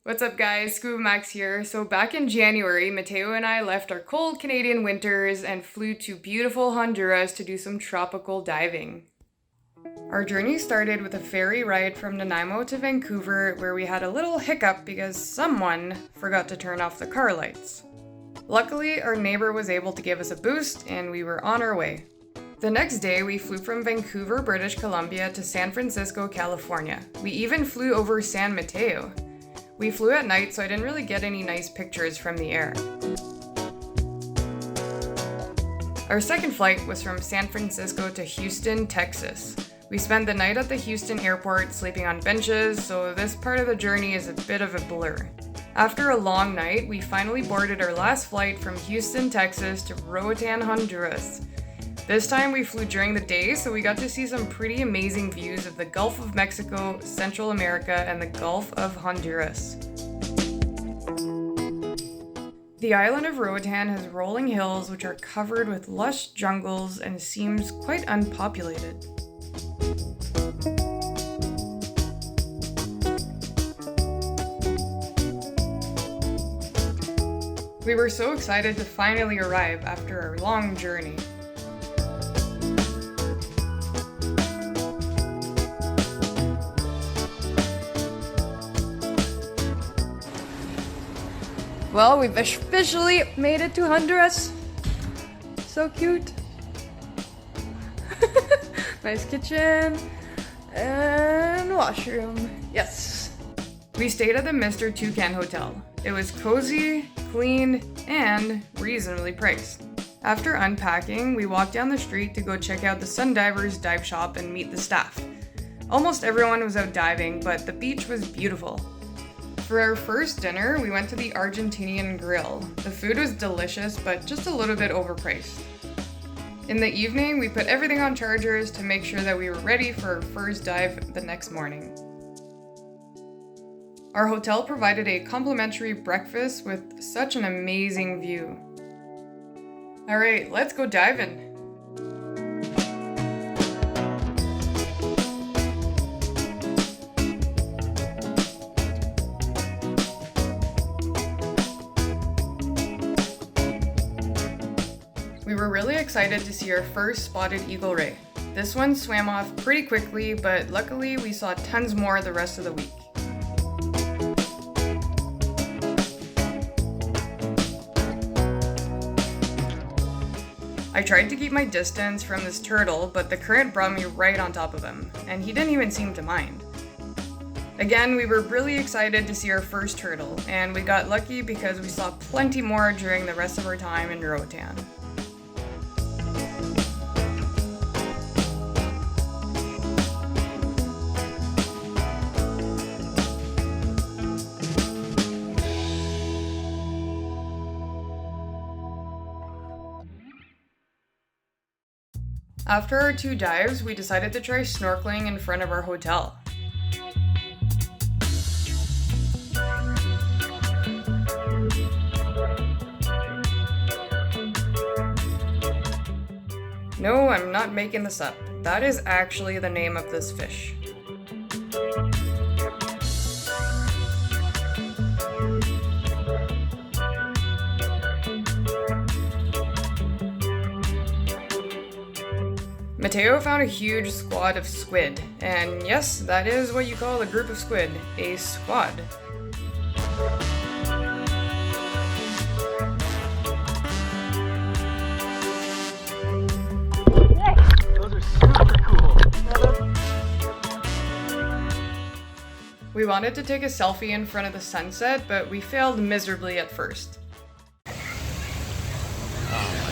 What's up guys, Scuba Max here. So back in January, Matteo and I left our cold Canadian winters and flew to beautiful Honduras to do some tropical diving. Our journey started with a ferry ride from Nanaimo to Vancouver where we had a little hiccup because someone forgot to turn off the car lights. Luckily, our neighbor was able to give us a boost and we were on our way. The next day, we flew from Vancouver, British Columbia to San Francisco, California. We even flew over San Mateo. We flew at night, so I didn't really get any nice pictures from the air. Our second flight was from San Francisco to Houston, Texas. We spent the night at the Houston airport sleeping on benches, so this part of the journey is a bit of a blur. After a long night, we finally boarded our last flight from Houston, Texas to Roatn, Honduras. This time we flew during the day, so we got to see some pretty amazing views of the Gulf of Mexico, Central America, and the Gulf of Honduras. The island of Roatán has rolling hills which are covered with lush jungles and seems quite unpopulated. We were so excited to finally arrive after our long journey. Well, we've officially made it to Honduras. So cute. Nice kitchen and washroom. Yes. We stayed at the Mr. Toucan Hotel. It was cozy, clean, and reasonably priced. After unpacking, we walked down the street to go check out the Sundivers dive shop and meet the staff. Almost everyone was out diving, but the beach was beautiful. For our first dinner, we went to the Argentinian grill. The food was delicious, but just a little bit overpriced. In the evening, we put everything on chargers to make sure that we were ready for our first dive the next morning. Our hotel provided a complimentary breakfast with such an amazing view. Alright, let's go diving! We were really excited to see our first spotted eagle ray. This one swam off pretty quickly, but luckily we saw tons more the rest of the week. I tried to keep my distance from this turtle, but the current brought me right on top of him, and he didn't even seem to mind. Again, we were really excited to see our first turtle, and we got lucky because we saw plenty more during the rest of our time in Roatán. After our 2 dives, we decided to try snorkeling in front of our hotel. No, I'm not making this up. That is actually the name of this fish. Matteo found a huge squad of squid, and yes, that is what you call a group of squid, a squad. Those are super cool. We wanted to take a selfie in front of the sunset, but we failed miserably at first.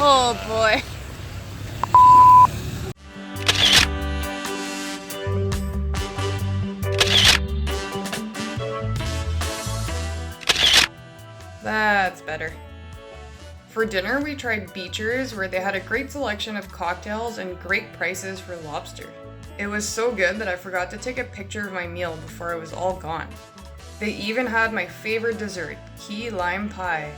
Oh boy. That's better. For dinner, we tried Beachers, where they had a great selection of cocktails and great prices for lobster. It was so good that I forgot to take a picture of my meal before it was all gone. They even had my favorite dessert, key lime pie.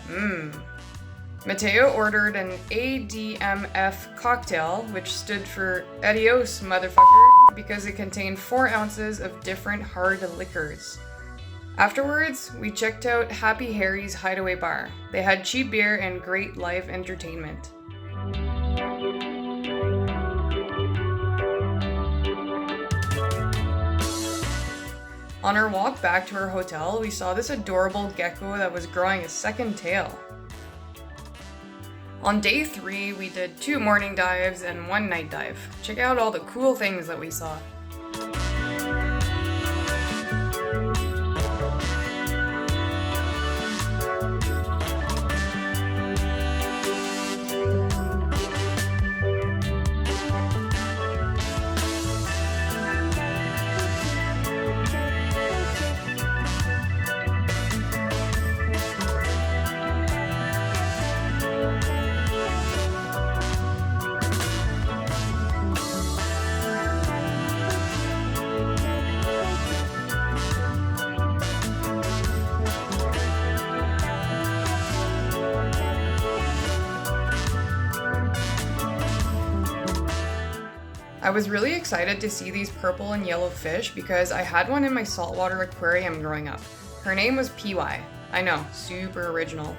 Matteo ordered an ADMF cocktail, which stood for Adios, motherfucker, because it contained 4 ounces of different hard liquors. Afterwards, we checked out Happy Harry's Hideaway Bar. They had cheap beer and great live entertainment. On our walk back to our hotel, we saw this adorable gecko that was growing a second tail. On day 3, we did 2 morning dives and 1 night dive. Check out all the cool things that we saw. I was really excited to see these purple and yellow fish because I had one in my saltwater aquarium growing up. Her name was PY. I know, super original.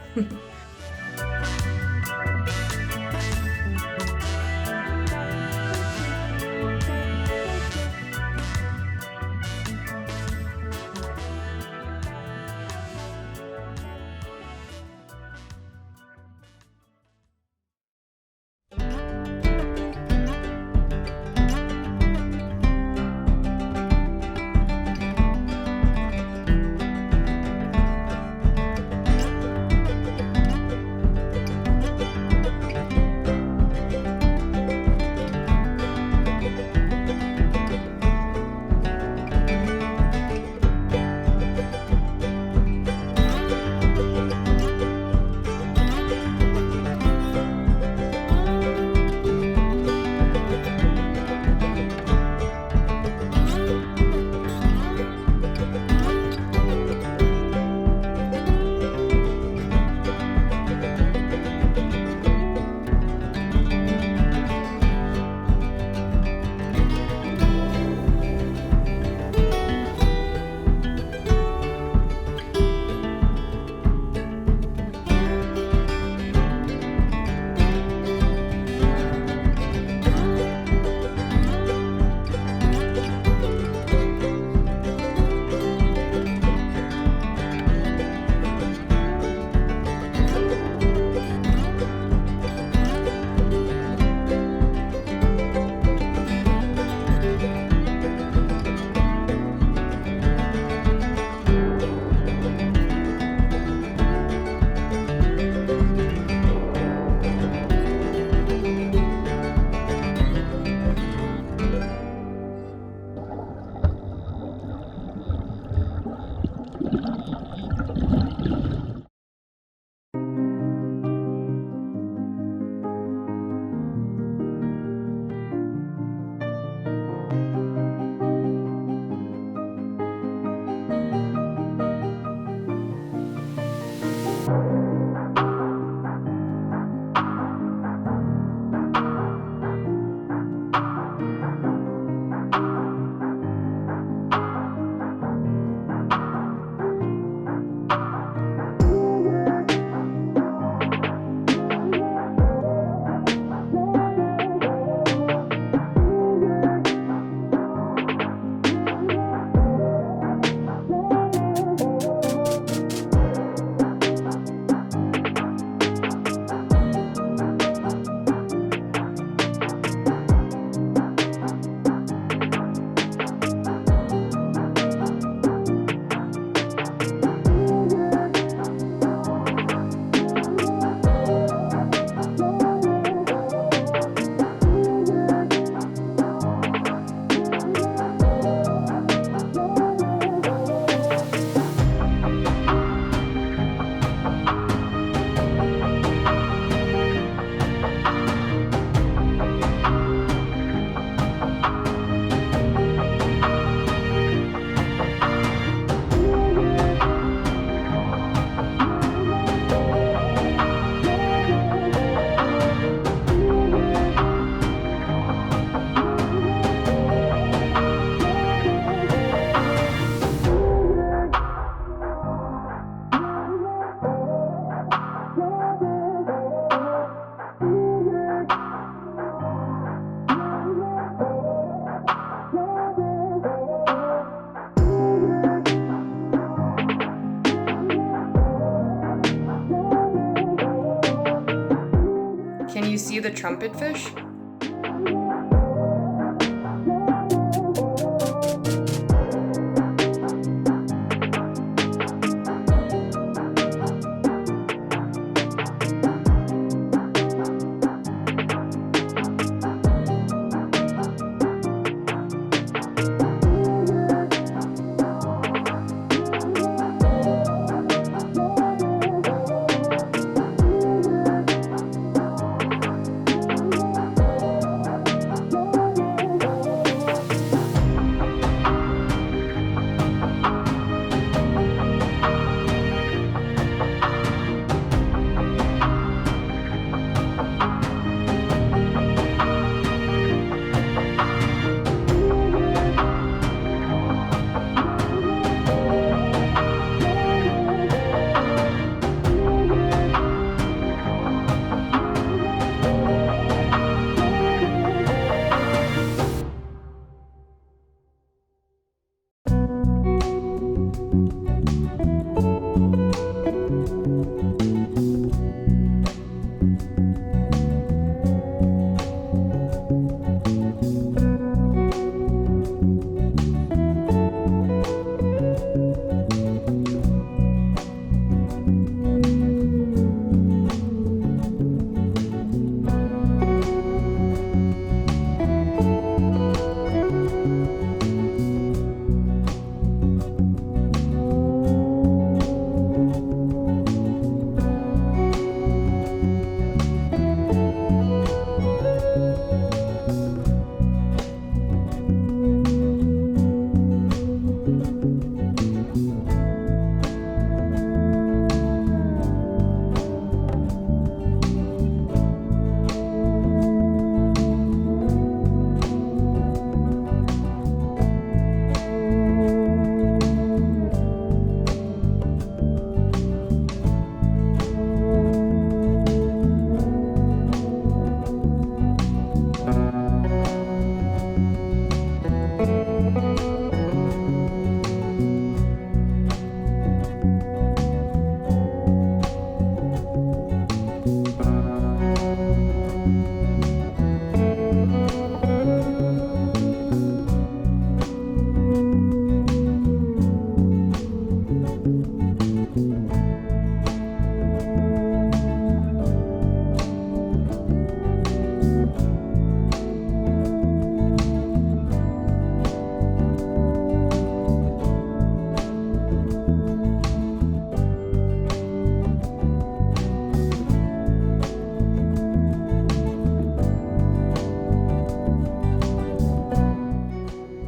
see the trumpet fish?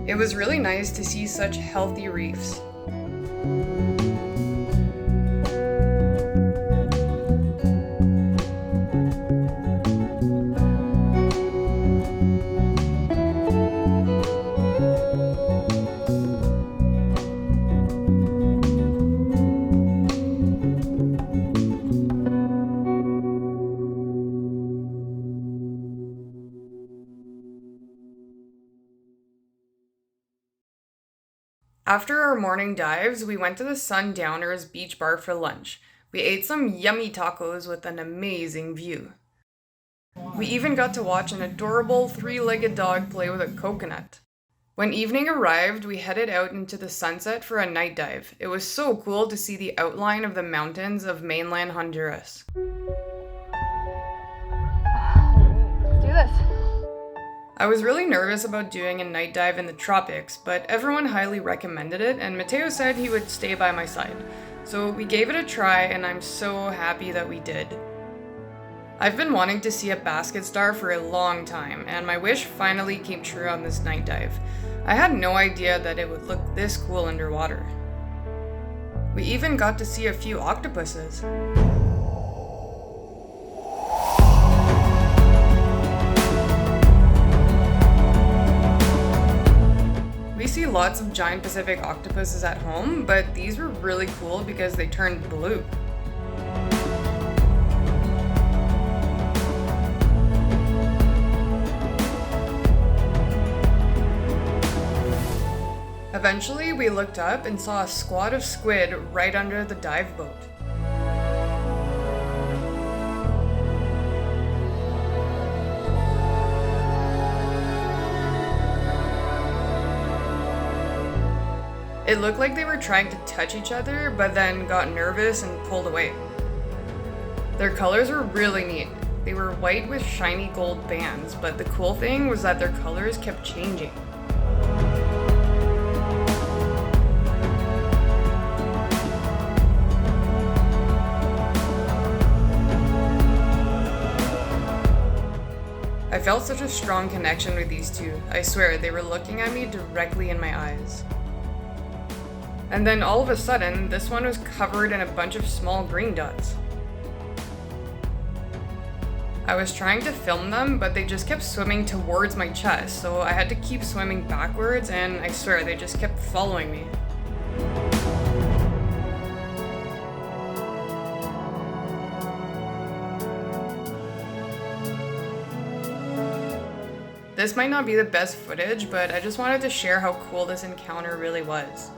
It was really nice to see such healthy reefs. After our morning dives, we went to the Sundowners beach bar for lunch. We ate some yummy tacos with an amazing view. We even got to watch an adorable three-legged dog play with a coconut. When evening arrived, we headed out into the sunset for a night dive. It was so cool to see the outline of the mountains of mainland Honduras. Let's do this. I was really nervous about doing a night dive in the tropics, but everyone highly recommended it, and Matteo said he would stay by my side. So we gave it a try, and I'm so happy that we did. I've been wanting to see a basket star for a long time, and my wish finally came true on this night dive. I had no idea that it would look this cool underwater. We even got to see a few octopuses. We see lots of giant Pacific octopuses at home, but these were really cool because they turned blue. Eventually, we looked up and saw a squad of squid right under the dive boat. It looked like they were trying to touch each other, but then got nervous and pulled away. Their colors were really neat. They were white with shiny gold bands, but the cool thing was that their colors kept changing. I felt such a strong connection with these two. I swear, they were looking at me directly in my eyes. And then all of a sudden, this one was covered in a bunch of small green dots. I was trying to film them, but they just kept swimming towards my chest, so I had to keep swimming backwards, and I swear, they just kept following me. This might not be the best footage, but I just wanted to share how cool this encounter really was.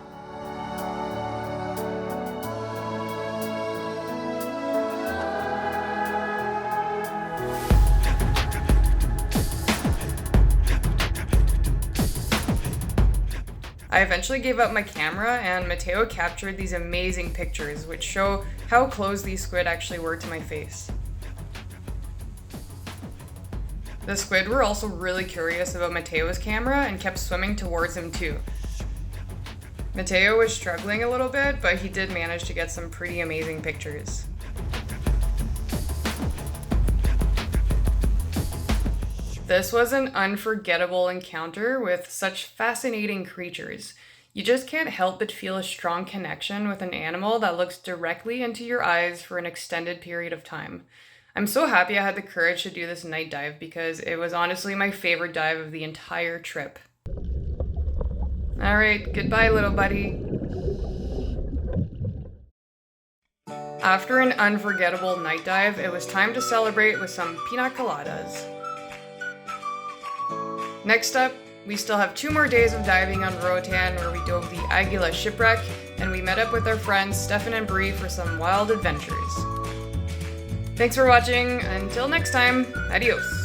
I eventually gave up my camera, and Matteo captured these amazing pictures which show how close these squid actually were to my face. The squid were also really curious about Matteo's camera and kept swimming towards him too. Matteo was struggling a little bit, but he did manage to get some pretty amazing pictures. This was an unforgettable encounter with such fascinating creatures. You just can't help but feel a strong connection with an animal that looks directly into your eyes for an extended period of time. I'm so happy I had the courage to do this night dive because it was honestly my favorite dive of the entire trip. Alright, goodbye little buddy. After an unforgettable night dive, it was time to celebrate with some pina coladas. Next up, we still have 2 more days of diving on Roatán, where we dove the Aguila shipwreck, and we met up with our friends Stefan and Bree for some wild adventures. Thanks for watching. Until next time, adios.